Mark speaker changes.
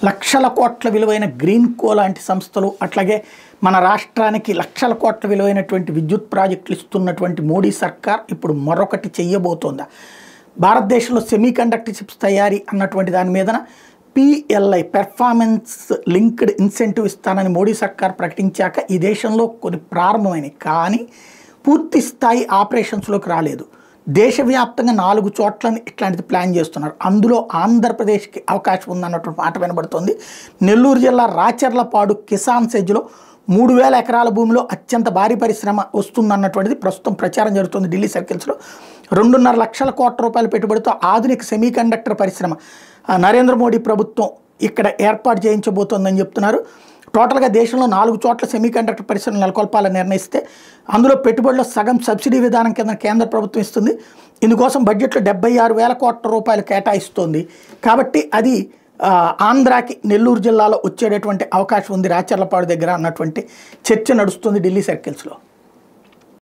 Speaker 1: లక్షల కోట్ల విలువైన గ్రీన్కో లాంటి సంస్థలు అట్లాగే మన రాష్ట్రానికి లక్షల కోట్ల విలువైనటువంటి విద్యుత్ ప్రాజెక్టులు ఇస్తున్నటువంటి మోడీ సర్కార్ ఇప్పుడు మరొకటి చెయ్యబోతోందా? భారతదేశంలో సెమీకండక్టర్ చిప్స్ తయారీ అన్నటువంటి దాని మీదన PLI పెర్ఫార్మెన్స్ లింక్డ్ ఇన్సెంటివ్ ఇస్తానని మోడీ సర్కార్ ప్రకటించాక ఈ దేశంలో కొన్ని ప్రారంభమైనవి, కానీ పూర్తి స్థాయి ఆపరేషన్స్లోకి రాలేదు. దేశవ్యాప్తంగా 4 చోట్లని ఇట్లాంటిది ప్లాన్ చేస్తున్నారు. అందులో ఆంధ్రప్రదేశ్కి అవకాశం ఉందన్నటువంటి మాట వినబడుతోంది. నెల్లూరు జిల్లా రాచర్లపాడు కిసాన్ సెజ్లో 3000 ఎకరాల భూమిలో అత్యంత భారీ పరిశ్రమ వస్తుందన్నటువంటిది ప్రస్తుతం ప్రచారం జరుగుతుంది. ఢిల్లీ సర్కిల్స్లో 2.5 లక్షల కోట్ల రూపాయల పెట్టుబడితో ఆధునిక సెమీకండక్టర్ పరిశ్రమ నరేంద్ర మోడీ ప్రభుత్వం ఇక్కడ ఏర్పాటు చేయించబోతోందని చెప్తున్నారు. టోటల్గా దేశంలో 4 చోట్ల సెమీకండక్టర్ పరిశ్రమలు నెలకొల్పాలని నిర్ణయిస్తే అందులో పెట్టుబడిలో సగం సబ్సిడీ విధానం కింద కేంద్ర ప్రభుత్వం ఇస్తుంది. ఇందుకోసం బడ్జెట్లో 76,000 కోట్ల రూపాయలు కేటాయిస్తోంది. కాబట్టి అది ఆంధ్రాకి నెల్లూరు జిల్లాలో వచ్చేటటువంటి అవకాశం ఉంది రాచర్లపాడు దగ్గర అన్నటువంటి చర్చ నడుస్తుంది ఢిల్లీ సర్కిల్స్లో.